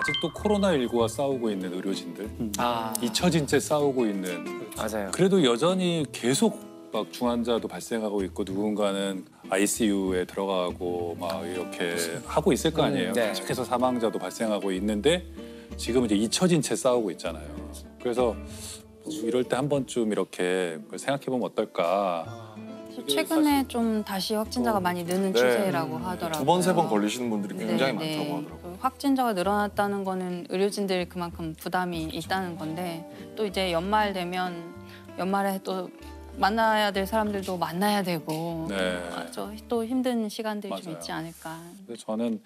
아직도 코로나19와 싸우고 있는 의료진들, 잊혀진 채 싸우고 있는. 맞아요. 그래도 여전히 계속 막 중환자도 발생하고 있고 누군가는 ICU에 들어가고 막 이렇게 하고 있을 거 아니에요. 네. 계속해서 사망자도 발생하고 있는데 지금 이제 잊혀진 채 싸우고 있잖아요. 그래서 이럴 때 한 번쯤 이렇게 생각해 보면 어떨까. 최근에 좀 다시 확진자가 많이 느는 추세라고 하더라고요. 두 번, 세 번 걸리시는 분들이 굉장히 네, 많다고 하더라고요. 확진자가 늘어났다는 거는 의료진들이 그만큼 부담이 있다는 건데 또 이제 연말 되면 연말에 또 만나야 될 사람들도 만나야 되고 네. 또 힘든 시간들이 좀 맞아요. 있지 않을까. 근데 저는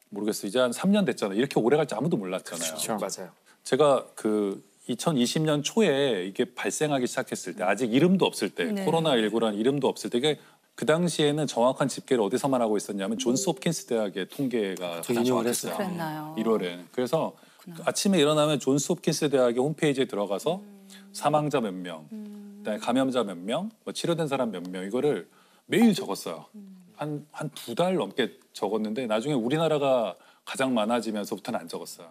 모르겠어요. 이제 한 3년 됐잖아요. 이렇게 오래 갈지 아무도 몰랐잖아요. 그렇죠. 맞아요. 제가 그 2020년 초에 이게 발생하기 시작했을 때 아직 이름도 없을 때 네. 코로나19라는 이름도 없을 때 이게 그 당시에는 정확한 집계를 어디서만 하고 있었냐면 존스 홉킨스 대학의 통계가 가장 정확했어요. 그랬나요? 1월에. 그래서 아침에 일어나면 존스 홉킨스 대학의 홈페이지에 들어가서 사망자 몇 명, 그다음에 감염자 몇 명, 뭐 치료된 사람 몇 명 이거를 매일 적었어요. 한 2달 넘게 적었는데 나중에 우리나라가 가장 많아지면서부터는 안 적었어요.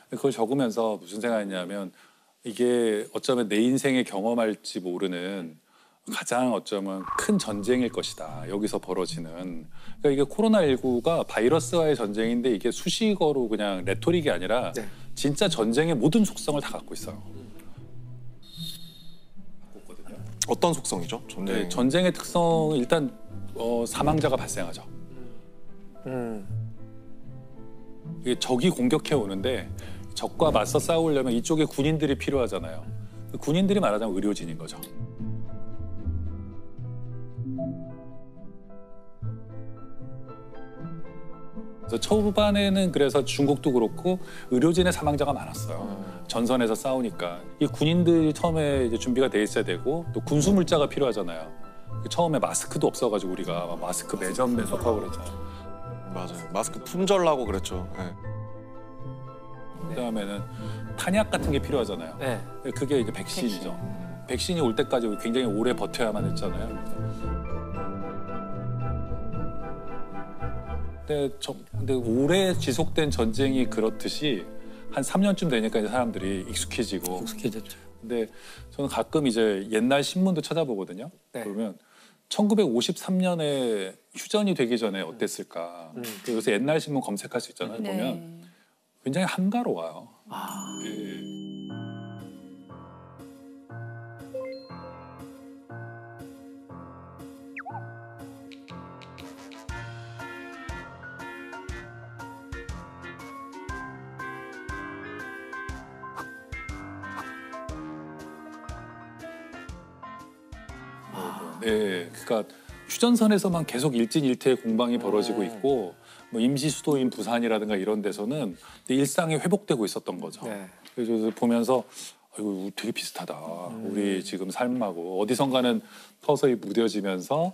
그걸 적으면서 무슨 생각했냐면 이게 어쩌면 내 인생에 경험할지 모르는 가장 어쩌면 큰 전쟁일 것이다. 여기서 벌어지는. 그러니까 이게 코로나19가 바이러스와의 전쟁인데 이게 수식어로 그냥 레토릭이 아니라 네. 진짜 전쟁의 모든 속성을 다 갖고 있어요. 어떤 속성이죠? 전쟁. 네, 전쟁의 특성은 일단 사망자가 발생하죠. 이게 적이 공격해 오는데 적과 맞서 싸우려면 이쪽에 군인들이 필요하잖아요. 군인들이 말하자면 의료진인 거죠. 그래서 초반에는 그래서 중국도 그렇고 의료진의 사망자가 많았어요. 전선에서 싸우니까 이 군인들이 처음에 이제 준비가 돼 있어야 되고 또 군수 물자가 필요하잖아요. 처음에 마스크도 없어가지고 우리가 막 마스크 매점 매석하고 그랬잖아요. 맞아요. 마스크 품절나고 그랬죠. 네. 그다음에는 탄약 같은 게 필요하잖아요. 네. 그게 이제 백신이죠. 백신이 올 때까지 굉장히 오래 버텨야만 했잖아요. 근데 오래 지속된 전쟁이 그렇듯이 한 3년쯤 되니까 이제 사람들이 익숙해지고. 익숙해졌죠. 근데 저는 가끔 이제 옛날 신문도 찾아보거든요. 네. 그러면 1953년에 휴전이 되기 전에 어땠을까. 요새 옛날 신문 검색할 수 있잖아요. 네. 보면 굉장히 한가로워요. 예. 네, 그러니까 휴전선에서만 계속 일진일퇴의 공방이 벌어지고 있고 뭐 임시 수도인 부산이라든가 이런 데서는 일상이 회복되고 있었던 거죠. 네. 그래서 보면서 아이고 되게 비슷하다. 우리 지금 삶하고 어디선가는 서서히 무뎌지면서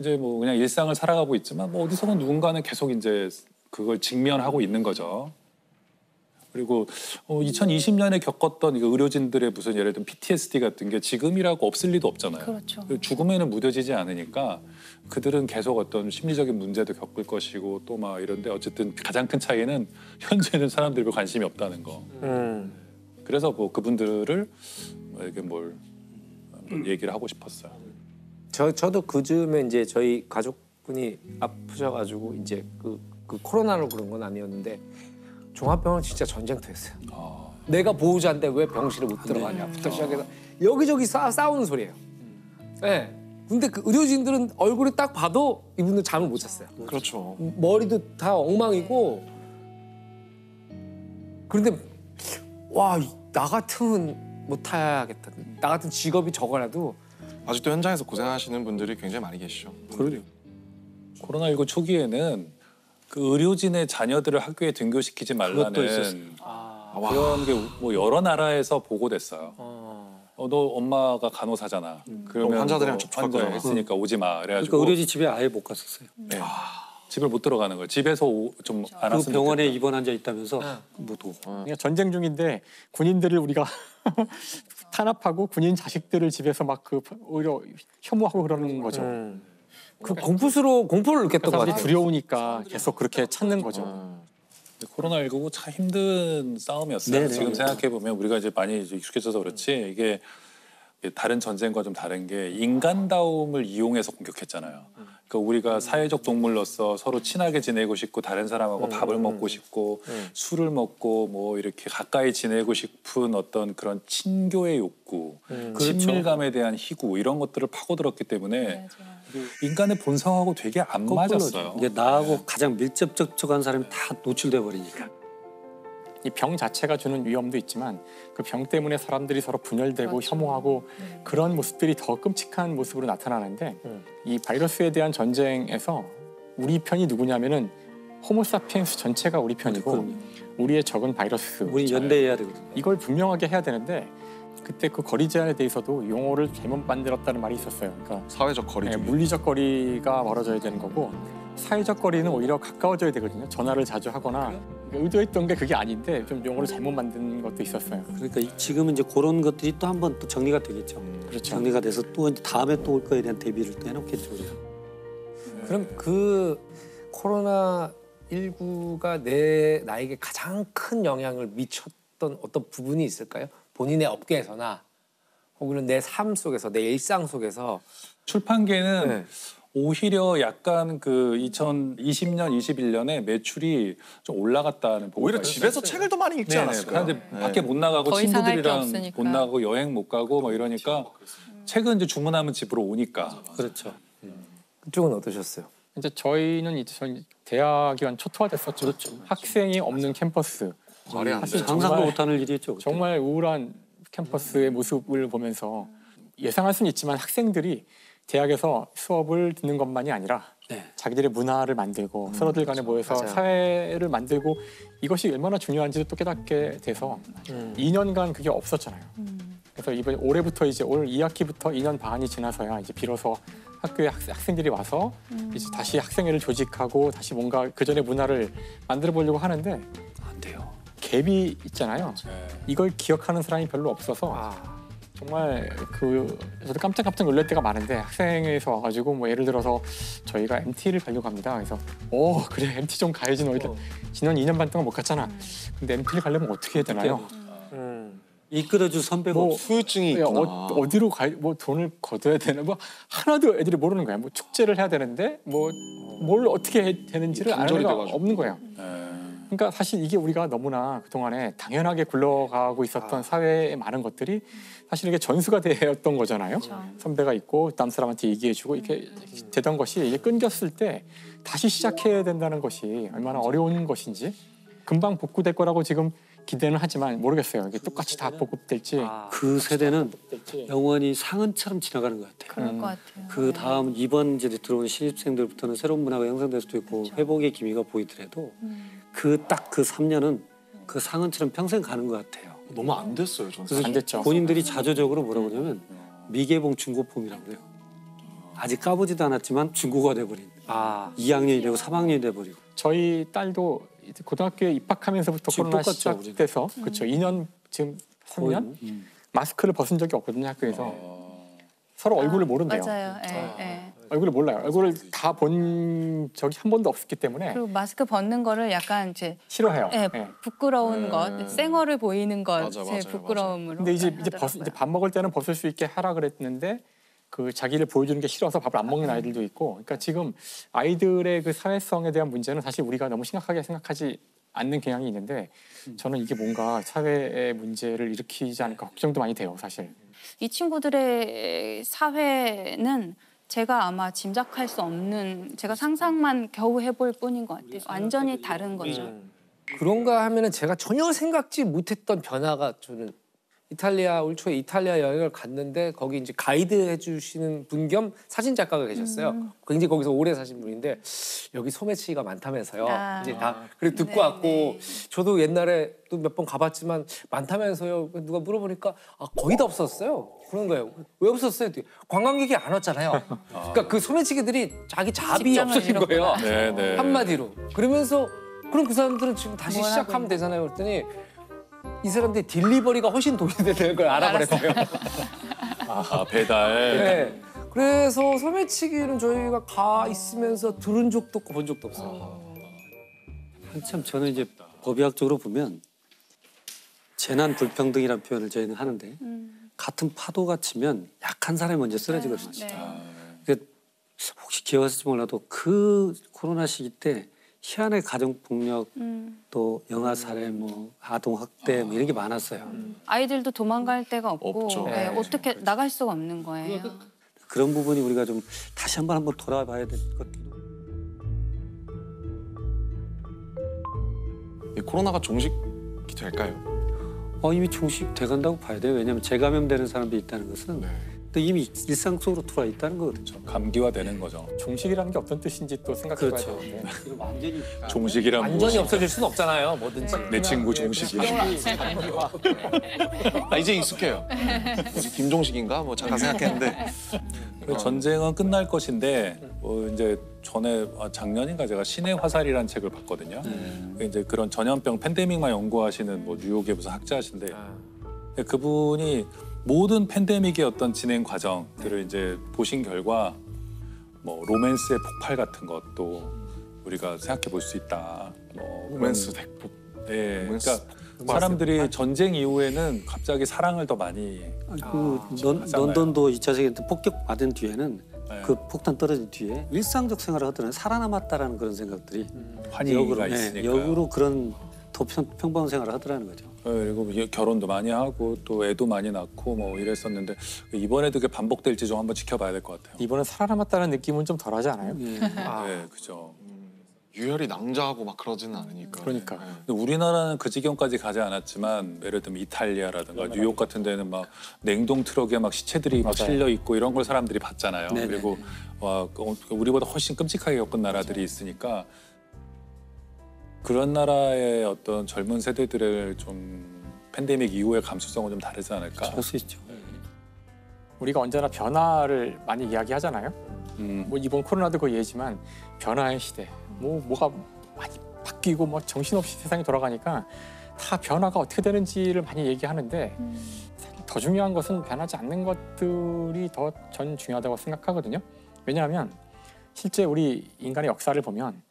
이제 뭐 그냥 일상을 살아가고 있지만 뭐 어디선가 누군가는 계속 이제 그걸 직면하고 있는 거죠. 그리고 2020년에 겪었던 의료진들의 무슨 예를 들면 PTSD 같은 게 지금이라고 없을 리도 없잖아요. 그렇죠. 죽음에는 무뎌지지 않으니까 그들은 계속 어떤 심리적인 문제도 겪을 것이고 또 막 이런데 어쨌든 가장 큰 차이는 현재는 사람들이 별 관심이 없다는 거. 그래서 뭐 그분들을 이게 뭘 얘기를 하고 싶었어요. 저도 그즈음에 이제 저희 가족분이 아프셔가지고 이제 그 코로나로 그런 건 아니었는데 종합병원 진짜 전쟁터였어요. 내가 보호자인데 왜 병실에 못 들어가냐부터 시작해서 여기저기 싸우는 소리예요. 네. 근데 그 의료진들은 얼굴이 딱 봐도 이분들 잠을 못 잤어요. 그렇죠. 머리도 다 엉망이고. 그런데 와, 나 같으면 못하겠다. 나 같은 직업이 저거라도. 아직도 현장에서 고생하시는 분들이 굉장히 많이 계시죠. 그러게요. 코로나19 초기에는 그 의료진의 자녀들을 학교에 등교시키지 말라는 그런 게 뭐 여러 나라에서 보고됐어요. 너 엄마가 간호사잖아. 그러면 환자들이랑 너 접촉할 환자 거잖아. 했으니까 오지 마. 그래가지고 그러니까 의료진 집에 아예 못 갔었어요. 네. 집을 못 들어가는 거예요. 집에서 좀 안 그 왔으면 병원에 좋겠다. 입원한 자 있다면서 못 오고. 그러니까 전쟁 중인데 군인들을 우리가 탄압하고 군인 자식들을 집에서 막 오히려 혐오하고 그러는 거죠. 그 공포를 느꼈던 것 사람들이 같아요. 두려우니까 계속 그렇게 찾는 거죠. 코로나19 참 힘든 싸움이었어요. 네네. 지금 생각해 보면 우리가 이제 많이 이제 익숙해져서 그렇지 이게 다른 전쟁과 좀 다른 게 인간다움을 이용해서 공격했잖아요. 그러니까 우리가 사회적 동물로서 서로 친하게 지내고 싶고 다른 사람하고 밥을 먹고 싶고 술을 먹고 뭐 이렇게 가까이 지내고 싶은 어떤 그런 친교의 욕구, 친밀감에 대한 희구 이런 것들을 파고들었기 때문에 인간의 본성하고 되게 안 맞았어요. 이게 나하고 가장 밀접 접촉한 사람이 다 노출돼 버리니까. 이 병 자체가 주는 위험도 있지만 그 병 때문에 사람들이 서로 분열되고 그렇죠. 혐오하고 그런 모습들이 더 끔찍한 모습으로 나타나는데 이 바이러스에 대한 전쟁에서 우리 편이 누구냐면은 호모사피엔스 전체가 우리 편이고 우리의 적은 바이러스. 우리 연대해야 되거든. 이걸 분명하게 해야 되는데 그때 그 거리 제한에 대해서도 용어를 잘못 만들었다는 말이 있었어요. 그러니까 사회적 거리 두기. 물리적 거리가 멀어져야 되는 거고 사회적 거리는 오히려 가까워져야 되거든요. 전화를 자주 하거나 의도했던 게 그게 아닌데 좀 용어를 잘못 만든 것도 있었어요. 그러니까 지금은 이제 그런 것들이 또 한 번 또 정리가 되겠죠. 그렇죠. 정리가 돼서 또 이제 다음에 또 올 거에 대한 대비를 또 해놓겠죠. 우리가. 그럼 그 코로나 19가 나에게 가장 큰 영향을 미쳤던 어떤 부분이 있을까요? 본인의 업계에서나 혹은 내 삶 속에서 내 일상 속에서 출판계는 네. 오히려 약간 그 2020년, 21년에 매출이 좀 올라갔다는 보고가 오히려 있어요. 집에서 책을 더 많이 읽지 네네. 않았을까요? 사람들이 밖에 못 나가고 더 이상 할게 친구들이랑 없으니까. 못 나가고 여행 못 가고 뭐 이러니까 책은 이제 주문하면 집으로 오니까. 그렇죠. 그쪽은 어떠셨어요? 이제 저희는 이제 대학 기간 초토화됐었죠. 학생이 없는 캠퍼스. 말이 안 돼. 사실 상상도 못하는 일이었죠. 그때. 정말 우울한 캠퍼스의 모습을 보면서 예상할 수는 있지만 학생들이 대학에서 수업을 듣는 것만이 아니라 네. 자기들의 문화를 만들고 서로들 간에 모여서 맞아요. 사회를 만들고 이것이 얼마나 중요한지도 또 깨닫게 돼서 2년간 그게 없었잖아요. 그래서 이번 올해부터 이제 올 2학기부터 2년 반이 지나서야 이제 비로소 학교에 학생들이 와서 이제 다시 학생회를 조직하고 다시 뭔가 그 전의 문화를 만들어 보려고 하는데 안 돼요. 갭이 있잖아요. 이걸 기억하는 사람이 별로 없어서 정말 저도 깜짝깜짝 놀랄 때가 많은데 학생회에서 와가지고 뭐 예를 들어서 저희가 MT를 가려고 합니다. 그래서 그래 MT 좀 가야지 너희들 지난 2년 반 동안 못 갔잖아. 근데 MT를 가려면 어떻게 해야 되나요? 이끌어줄 선배가 뭐 후유증이 있구나. 어디로 뭐 돈을 걷어야 되나 뭐 하나도 애들이 모르는 거야. 뭐 축제를 해야 되는데 뭐 뭘 어떻게 해야 되는지를 아는 단절이 애가 돼가지고. 없는 거예요. 그러니까 사실 이게 우리가 너무나 그동안에 당연하게 굴러가고 있었던 사회의 많은 것들이 사실 이게 전수가 되었던 거잖아요. 선배가 있고 다음 사람한테 얘기해주고 이렇게 되던 것이 이게 끊겼을 때 다시 시작해야 된다는 것이 얼마나 어려운 것인지 금방 복구될 거라고 지금 기대는 하지만 모르겠어요. 이게 똑같이 다 복구될지. 그 세대는 영원히 상흔처럼 지나가는 것 같아요. 그럴 것 같아요. 그 다음 이번 이제 들어오는 신입생들부터는 새로운 문화가 형성될 수도 있고 회복의 기미가 보이더라도 그 딱 그 3년은 그 상흔처럼 평생 가는 것 같아요. 너무 안 됐어요, 저는. 안 됐죠. 본인들이 자조적으로 뭐라고 그러냐면 미개봉 중고폼이라고 그래요. 아직 까보지도 않았지만 중고가 돼버린. 2학년이 되고 3학년이 돼버리고. 저희 딸도 이제 고등학교에 입학하면서부터 지금 코로나 똑같죠, 시작돼서 그렇죠. 2년 지금 3년 마스크를 벗은 적이 없거든요 학교에서 서로 얼굴을 모른대요. 맞아요. 예. 얼굴을 몰라요. 얼굴을 다 본 적이 한 번도 없었기 때문에 그리고 마스크 벗는 거를 약간 이제 싫어해요. 예, 예. 부끄러운 것, 쌩얼을 보이는 맞아, 것의 맞아, 부끄러움으로. 근데 이제 하더라고요. 이제 밥 먹을 때는 벗을 수 있게 하라 그랬는데 그 자기를 보여주는 게 싫어서 밥을 안 먹는 아이들도 있고. 그러니까 지금 아이들의 그 사회성에 대한 문제는 사실 우리가 너무 심각하게 생각하지 않는 경향이 있는데 저는 이게 뭔가 사회의 문제를 일으키지 않을까 걱정도 많이 돼요, 사실. 이 친구들의 사회는 제가 아마 짐작할 수 없는, 제가 상상만 겨우 해볼 뿐인 것 같아요. 완전히 다른 거죠. 그런가 하면은 제가 전혀 생각지 못했던 변화가 저는 올 초에 이탈리아 여행을 갔는데 거기 이제 가이드 해주시는 분 겸 사진 작가가 계셨어요. 굉장히 거기서 오래 사신 분인데 여기 소매치기가 많다면서요. 이제 다 그래 듣고 네, 왔고 네. 저도 옛날에 또 몇 번 가봤지만 많다면서요. 누가 물어보니까 거의 다 없었어요. 그런 거예요. 왜 없었어요? 관광객이 안 왔잖아요. 그러니까 그 소매치기들이 자기 잡이 직장을 없어진 거예요. 네네. 한마디로. 그러면서 그럼 그 사람들은 지금 다시 뭘 하고 시작하면 있는 되잖아요. 그랬더니 이 사람들이 딜리버리가 훨씬 돈이 되는 걸 알아버렸어요. 배달. 네. 그래서 소매치기는 저희가 가 있으면서 들은 적도 없고 본 적도 없어요. 한참 저는 이제 법의학적으로 보면 재난 불평등이라는 표현을 저희는 하는데 같은 파도가 치면 약한 사람이 먼저 쓰러지거든요. 네. 혹시 기억하실지 몰라도 그 코로나 시기 때 희한하게 가정폭력 또 영아 살해 뭐 아동 학대 뭐 이런 게 많았어요. 아이들도 도망갈 데가 없고 없죠. 네, 네. 어떻게 나갈 수가 없는 거예요. 그런 부분이 우리가 좀 다시 한번 돌아봐야 될 것 같아요. 이 코로나가 종식이 될까요? 이미 종식돼 간다고 봐야 돼요. 왜냐하면 재감염되는 사람들이 있다는 것은 네. 또 이미 일상 속으로 들어와 있다는 거거든요. 감기화되는 거죠. 종식이라는 게 어떤 뜻인지 또 생각해봐야 그렇죠. 되는데 이거 완전히 종식이란 완전히 무엇인가? 없어질 수는 없잖아요. 뭐든지. 내 친구 종식이. 이제 익숙해요. 김종식인가 뭐 잠깐 생각했는데 그 전쟁은 끝날 것인데 이제 전에 작년인가 제가 신의 화살이라는 책을 봤거든요. 이제 그런 전염병 팬데믹만 연구하시는 뭐 뉴욕의 무슨 학자신데 그분이 모든 팬데믹의 어떤 진행 과정들을 이제 보신 결과 뭐 로맨스의 폭발 같은 것도 우리가 생각해 볼 수 있다. 뭐 로맨스 대폭. 네, 로맨스 그러니까 사람들이 전쟁 이후에는 갑자기 사랑을 더 많이 하잖아요. 런던도 2차 세계대전 때 폭격받은 뒤에는 네. 그 폭탄 떨어진 뒤에 일상적 생활을 하더라도 살아남았다라는 그런 생각들이 환희가 있으니까. 역으로 그런 더 평범한 생활을 하더라는 거죠. 그리고 결혼도 많이 하고 또 애도 많이 낳고 뭐 이랬었는데 이번에도 그게 반복될지 좀 한번 지켜봐야 될 것 같아요. 이번엔 살아남았다는 느낌은 좀 덜하지 않아요? 네, 그죠. 유혈이 낭자하고 막 그러지는 않으니까. 그러니까. 근데 우리나라는 그 지경까지 가지 않았지만 예를 들면 이탈리아라든가 뉴욕 같은 데는 막 냉동 트럭에 막 시체들이 막 맞아요. 실려 있고 이런 걸 사람들이 봤잖아요. 네네. 그리고 우리보다 훨씬 끔찍하게 겪은 나라들이 있으니까 그런 나라의 어떤 젊은 세대들의 좀 팬데믹 이후의 감수성은 좀 다르지 않을까. 그럴 수 있죠. 우리가 언제나 변화를 많이 이야기하잖아요. 뭐 이번 코로나도 그 예지만 변화의 시대. 뭐가 많이 바뀌고 뭐 정신없이 세상이 돌아가니까 다 변화가 어떻게 되는지를 많이 얘기하는데 더 중요한 것은 변하지 않는 것들이 더 전 중요하다고 생각하거든요. 왜냐하면 실제 우리 인간의 역사를 보면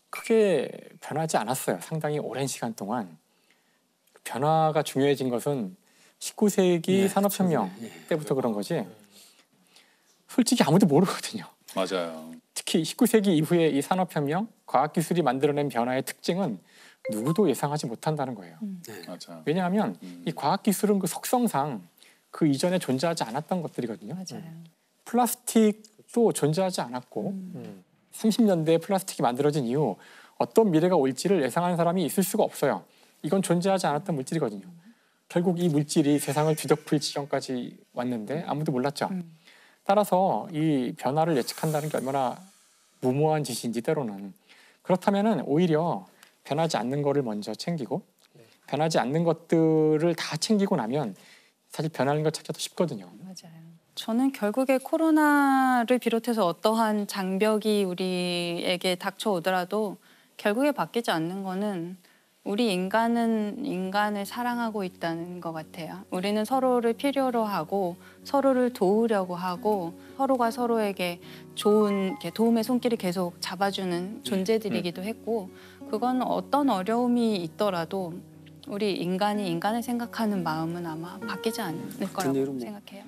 크게 변하지 않았어요. 상당히 오랜 시간 동안. 변화가 중요해진 것은 19세기 산업혁명 때부터 그런 거지. 솔직히 아무도 모르거든요. 맞아요. 특히 19세기 이후에 이 산업혁명, 과학기술이 만들어낸 변화의 특징은 누구도 예상하지 못한다는 거예요. 맞아. 왜냐하면 이 과학기술은 그 속성상 그 이전에 존재하지 않았던 것들이거든요. 맞아요. 플라스틱도 존재하지 않았고 30년대에 플라스틱이 만들어진 이후 어떤 미래가 올지를 예상하는 사람이 있을 수가 없어요. 이건 존재하지 않았던 물질이거든요. 결국 이 물질이 세상을 뒤덮을 지경까지 왔는데 아무도 몰랐죠. 따라서 이 변화를 예측한다는 게 얼마나 무모한 짓인지 때로는. 그렇다면 오히려 변하지 않는 거를 먼저 챙기고 변하지 않는 것들을 다 챙기고 나면 사실 변하는 것 찾기도 쉽거든요. 맞아요. 저는 결국에 코로나를 비롯해서 어떠한 장벽이 우리에게 닥쳐오더라도 결국에 바뀌지 않는 거는 우리 인간은 인간을 사랑하고 있다는 것 같아요. 우리는 서로를 필요로 하고 서로를 도우려고 하고 서로가 서로에게 좋은 도움의 손길을 계속 잡아주는 존재들이기도 했고 그건 어떤 어려움이 있더라도 우리 인간이 인간을 생각하는 마음은 아마 바뀌지 않을 거라고 일은 뭐 생각해요.